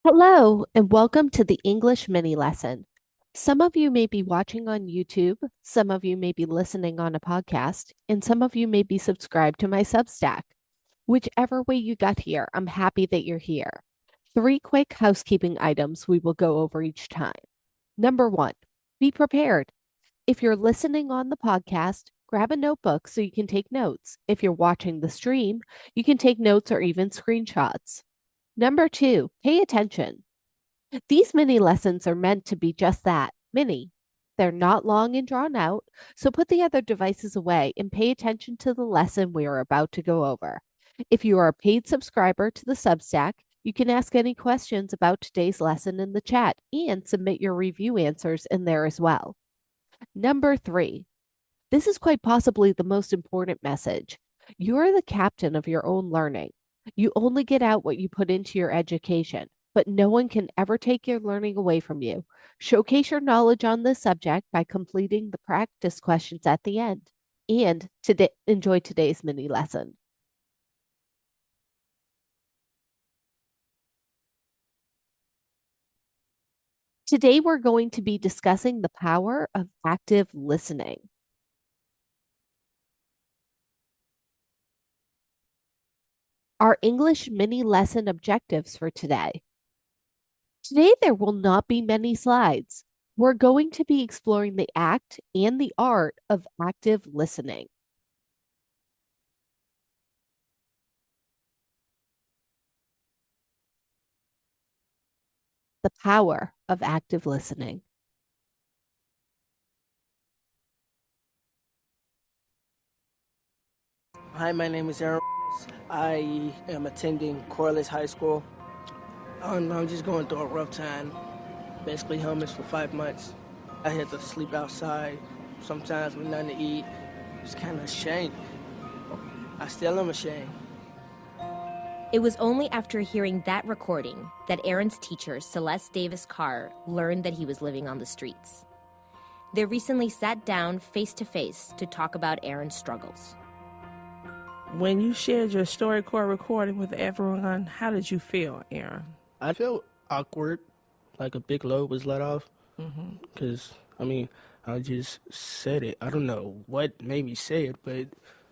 Hello, and welcome to the English mini lesson. Some of you may be watching on YouTube, some of you may be listening on a podcast, and some of you may be subscribed to my Substack. Whichever way you got here, I'm happy that you're here. Three quick housekeeping items we will go over each time. Number one, be prepared. If you're listening on the podcast, grab a notebook so you can take notes. If you're watching the stream, you can take notes or even screenshots. Number two, pay attention. These mini lessons are meant to be just that, mini. They're not long and drawn out, so put the other devices away and pay attention to the lesson we are about to go over. If you are a paid subscriber to the Substack, you can ask any questions about today's lesson in the chat and submit your review answers in there as well. Number three, this is quite possibly the most important message. You're the captain of your own learning. You only get out what you put into your education, but no one can ever take your learning away from you. Showcase your knowledge on this subject by completing the practice questions at the end. And enjoy today's mini lesson. Today, we're going to be discussing the power of active listening. Our English mini lesson objectives for today. Today, there will not be many slides. We're going to be exploring the act and the art of active listening. The power of active listening. Hi, my name is Aaron. I am attending Corliss High School. I'm just going through a rough time. Basically homeless for 5 months. I had to sleep outside, sometimes with nothing to eat. It's kind of ashamed. I still am ashamed. It was only after hearing that recording that Aaron's teacher, Celeste Davis Carr, learned that he was living on the streets. They recently sat down face to face to talk about Aaron's struggles. When you shared your StoryCorps recording with everyone, how did you feel, Aaron? I felt awkward, like a big load was let off. Because, I just said it. I don't know what made me say it, but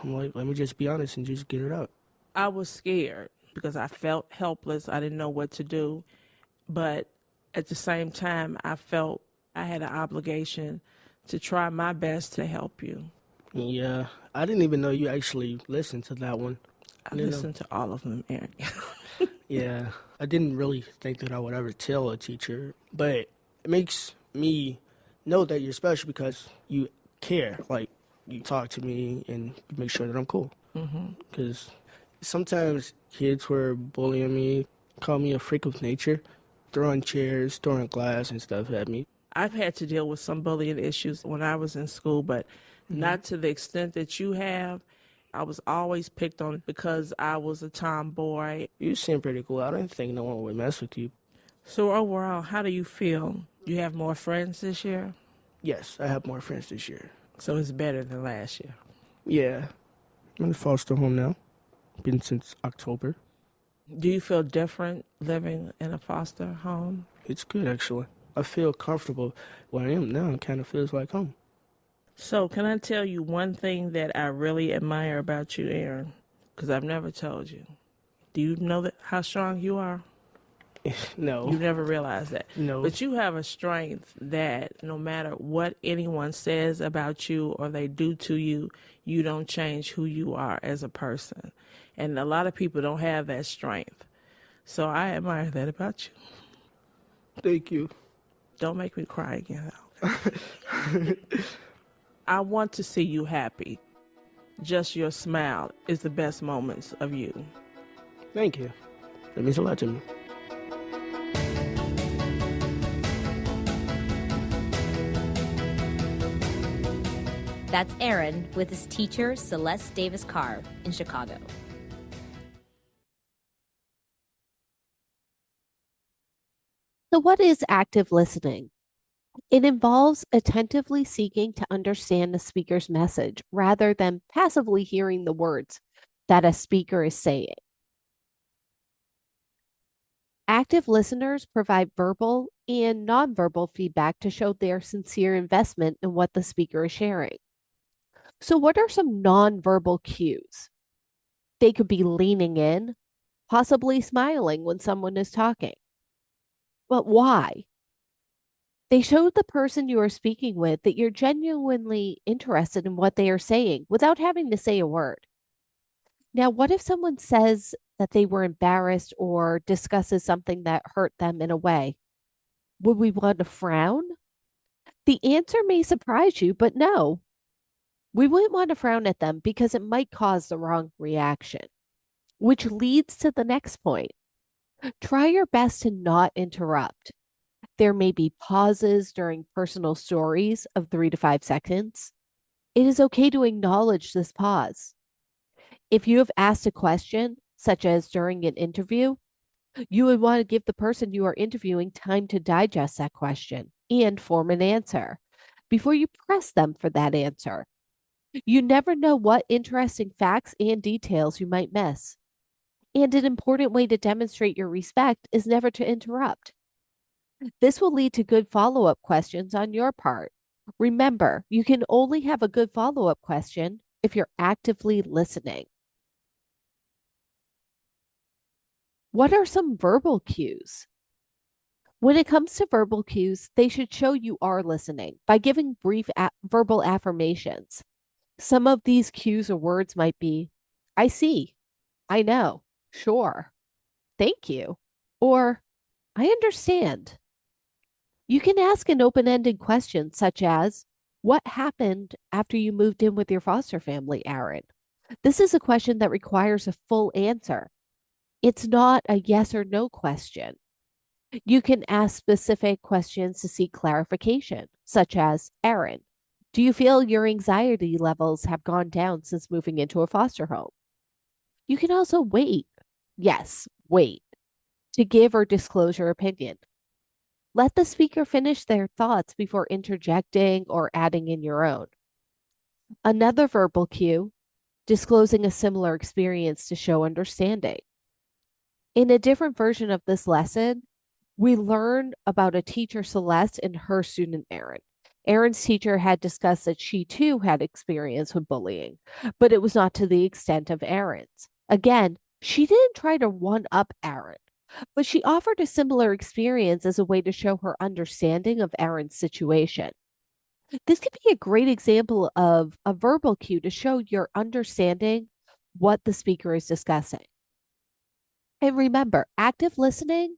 I'm like, let me just be honest and just get it out. I was scared because I felt helpless. I didn't know what to do. But at the same time, I felt I had an obligation to try my best to help you. Yeah, I didn't even know you actually listened to that one. I listened to all of them, Aaron. Yeah, I didn't really think that I would ever tell a teacher, but it makes me know that you're special because you care. Like, you talk to me and you make sure that I'm cool. Because sometimes kids were bullying me, call me a freak of nature, throwing chairs, throwing glass and stuff at me. I've had to deal with some bullying issues when I was in school, but not to the extent that you have. I was always picked on because I was a tomboy. You seem pretty cool. I didn't think no one would mess with you. So overall, how do you feel? You have more friends this year? Yes, I have more friends this year. So it's better than last year. Yeah, I'm in a foster home now. Been since October. Do you feel different living in a foster home? It's good, actually. I feel comfortable where I am now. It kind of feels like home. So can I tell you one thing that I really admire about you, Aaron? Because I've never told you. Do you know that how strong you are? No. You never realized that. No. But you have a strength that no matter what anyone says about you or they do to you, you don't change who you are as a person. And a lot of people don't have that strength. So I admire that about you. Thank you. Don't make me cry again. I want to see you happy. Just your smile is the best moments of you. Thank you. That means a lot to me. That's Aaron with his teacher, Celeste Davis Carr, in Chicago. So, what is active listening? It involves attentively seeking to understand the speaker's message rather than passively hearing the words that a speaker is saying. Active listeners provide verbal and nonverbal feedback to show their sincere investment in what the speaker is sharing. So, what are some nonverbal cues? They could be leaning in, possibly smiling when someone is talking. But why? They show the person you are speaking with that you're genuinely interested in what they are saying without having to say a word. Now, what if someone says that they were embarrassed or discusses something that hurt them in a way? Would we want to frown? The answer may surprise you, but no, we wouldn't want to frown at them because it might cause the wrong reaction, which leads to the next point. Try your best to not interrupt. There may be pauses during personal stories of 3 to 5 seconds. It is okay to acknowledge this pause. If you have asked a question, such as during an interview, you would want to give the person you are interviewing time to digest that question and form an answer before you press them for that answer. You never know what interesting facts and details you might miss. And an important way to demonstrate your respect is never to interrupt. This will lead to good follow up questions on your part. Remember, you can only have a good follow up question if you're actively listening. What are some verbal cues? When it comes to verbal cues, they should show you are listening by giving brief verbal affirmations. Some of these cues or words might be, I see, I know, sure, thank you, or I understand. You can ask an open ended question such as, what happened after you moved in with your foster family, Aaron? This is a question that requires a full answer. It's not a yes or no question. You can ask specific questions to seek clarification, such as, Aaron, do you feel your anxiety levels have gone down since moving into a foster home? You can also wait, yes, wait, to give or disclose your opinion. Let the speaker finish their thoughts before interjecting or adding in your own. Another verbal cue, disclosing a similar experience to show understanding. In a different version of this lesson, we learned about a teacher, Celeste, and her student, Aaron. Aaron's teacher had discussed that she too had experience with bullying, but it was not to the extent of Aaron's. Again, she didn't try to one up Aaron, but she offered a similar experience as a way to show her understanding of Aaron's situation. This could be a great example of a verbal cue to show your understanding what the speaker is discussing. And remember, active listening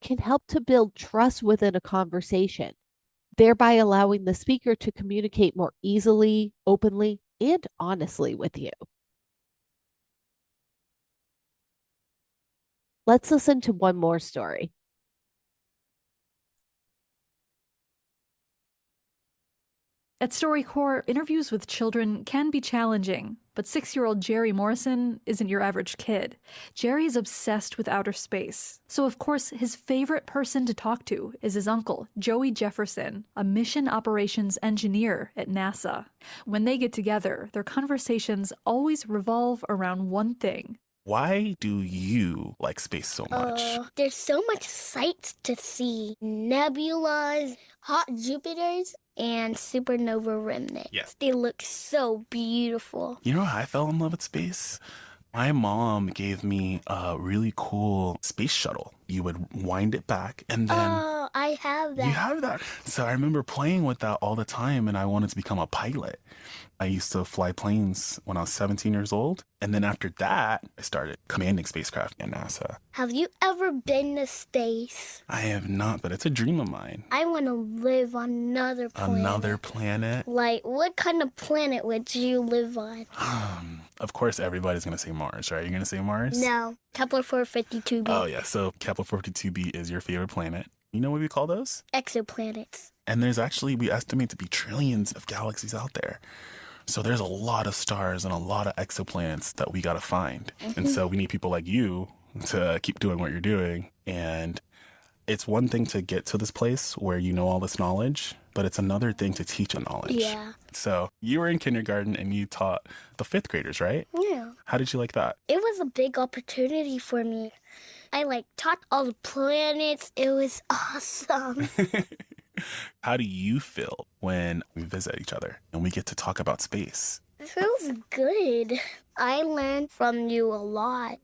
can help to build trust within a conversation, thereby allowing the speaker to communicate more easily, openly, and honestly with you. Let's listen to one more story. At StoryCorps, interviews with children can be challenging, but 6-year-old Jerry Morrison isn't your average kid. Jerry is obsessed with outer space. So, of course, his favorite person to talk to is his uncle, Joey Jefferson, a mission operations engineer at NASA. When they get together, their conversations always revolve around one thing. Why do you like space so much? There's so much sights to see. Nebulas, hot Jupiters, and supernova remnants. Yeah. They look so beautiful. You know how I fell in love with space? My mom gave me a really cool space shuttle. You would wind it back and then... Oh, I have that. You have that? So I remember playing with that all the time and I wanted to become a pilot. I used to fly planes when I was 17 years old. And then after that, I started commanding spacecraft at NASA. Have you ever been to space? I have not, but it's a dream of mine. I want to live on another planet. Another planet? Like, what kind of planet would you live on? Of course, everybody's going to say Mars, right? You're going to say Mars? No, Kepler 452b. Oh, yeah. So Kepler 452b is your favorite planet. You know what we call those? Exoplanets. And there's actually, we estimate to be trillions of galaxies out there. So there's a lot of stars and a lot of exoplanets that we got to find. And so we need people like you to keep doing what you're doing. And it's one thing to get to this place where you know all this knowledge, but it's another thing to teach the knowledge. Yeah. So you were in kindergarten and you taught the 5th graders, right? Yeah. How did you like that? It was a big opportunity for me. I taught all the planets. It was awesome. How do you feel when we visit each other and we get to talk about space? It feels good. I learned from you a lot,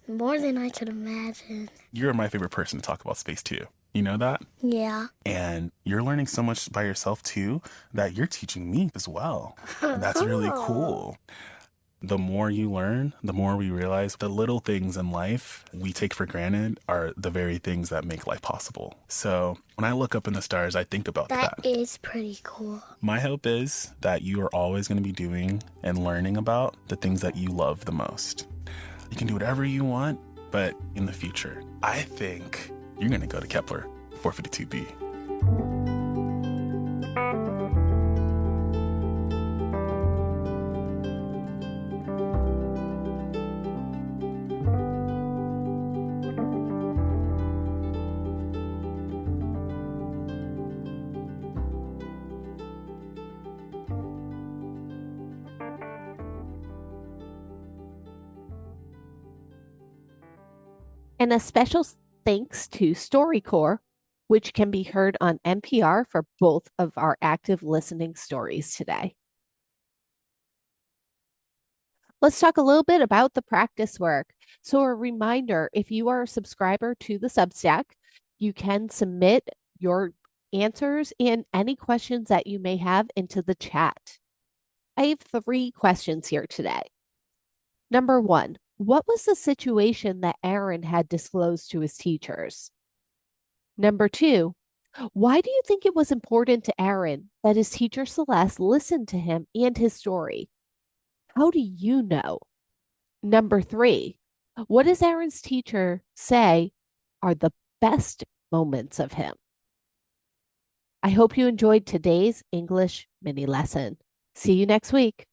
more than I could imagine. You're my favorite person to talk about space too. You know that? Yeah. And you're learning so much by yourself too that you're teaching me as well. And that's really cool. The more you learn, the more we realize the little things in life we take for granted are the very things that make life possible. So when I look up in the stars, I think about that. That is pretty cool. My hope is that you are always going to be doing and learning about the things that you love the most. You can do whatever you want, but in the future, I think you're going to go to Kepler 452b. And a special thanks to StoryCorps, which can be heard on NPR for both of our active listening stories today. Let's talk a little bit about the practice work. So a reminder, if you are a subscriber to the Substack, you can submit your answers and any questions that you may have into the chat. I have 3 questions here today. Number 1, what was the situation that Aaron had disclosed to his teachers? Number 2, why do you think it was important to Aaron that his teacher Celeste listened to him and his story? How do you know? Number 3, what does Aaron's teacher say are the best moments of him? I hope you enjoyed today's English mini lesson. See you next week.